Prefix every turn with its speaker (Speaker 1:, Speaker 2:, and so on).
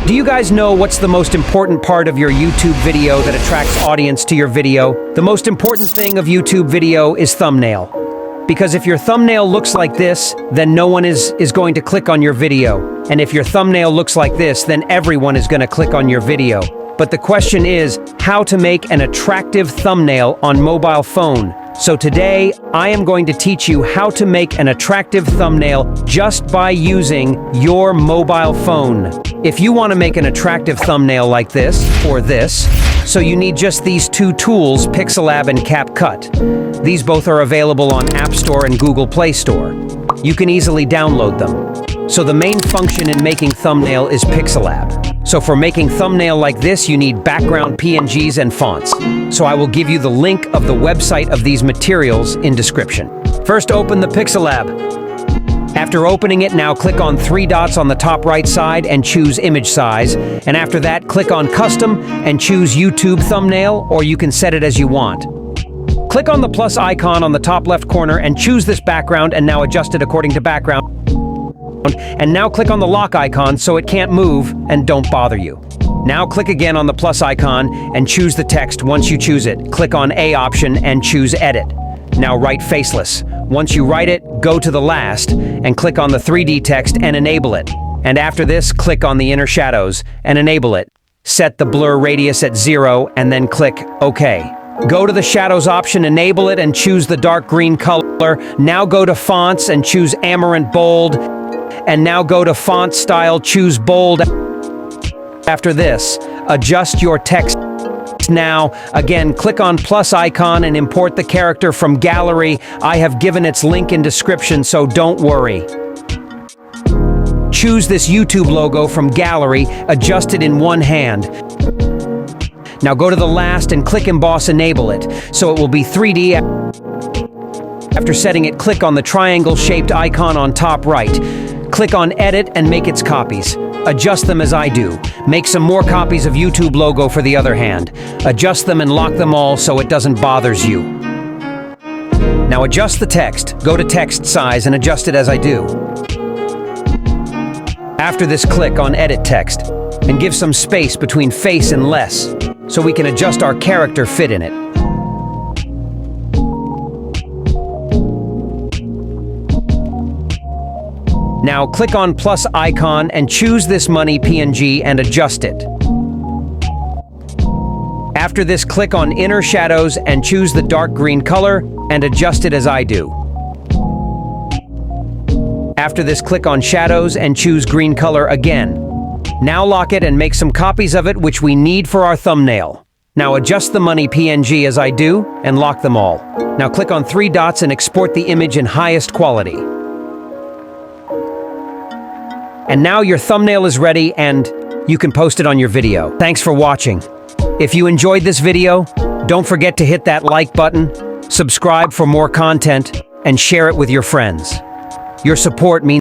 Speaker 1: Do you guys know what's the most important part of your YouTube video that attracts audience to your video? The most important thing of YouTube video is thumbnail. Because if your thumbnail looks like this, then no one is going to click on your video. And if your thumbnail looks like this, then everyone is going to click on your video. But the question is, how to make an attractive thumbnail on mobile phone. So today, I am going to teach you how to make an attractive thumbnail just by using your mobile phone. If you want to make an attractive thumbnail like this, or this, so you need just these two tools, Pixelab and CapCut. These both are available on App Store and Google Play Store. You can easily download them. So the main function in making thumbnail is Pixelab. So for making thumbnail like this, you need background PNGs and fonts. So I will give you the link of the website of these materials in description. First, open the Pixelab. After opening it, now click on three dots on the top right side and choose image size. And after that, click on custom and choose YouTube thumbnail, or you can set it as you want. Click on the plus icon on the top left corner and choose this background, and now adjust it according to background. And now click on the lock icon so it can't move and don't bother you. Now click again on the plus icon and choose the text. Once you choose it, click on A option and choose Edit. Now write Faceless. Once you write it, go to the last and click on the 3D text and enable it. And after this, click on the inner shadows and enable it. Set the blur radius at 0 and then click OK. Go to the shadows option, enable it and choose the dark green color. Now go to fonts and choose Amaranth Bold. And now go to font style, choose bold. After this, adjust your text. Now, again, click on plus icon and import the character from gallery. I have given its link in description, so don't worry. Choose this YouTube logo from gallery, adjust it in one hand. Now go to the last and click emboss, enable it, so it will be 3D. After setting it, click on the triangle-shaped icon on top right. Click on Edit and make its copies. Adjust them as I do. Make some more copies of YouTube logo for the other hand. Adjust them and lock them all so it doesn't bothers you. Now adjust the text. Go to text size and adjust it as I do. After this, click on Edit Text and give some space between face and less so we can adjust our character fit in it. Now click on plus icon and choose this money PNG and adjust it. After this, click on inner shadows and choose the dark green color and adjust it as I do. After this, click on shadows and choose green color again. Now lock it and make some copies of it which we need for our thumbnail. Now adjust the money PNG as I do and lock them all. Now click on three dots and export the image in highest quality. And now your thumbnail is ready and you can post it on your video. Thanks for watching. If you enjoyed this video, don't forget to hit that like button, subscribe for more content, and share it with your friends. Your support means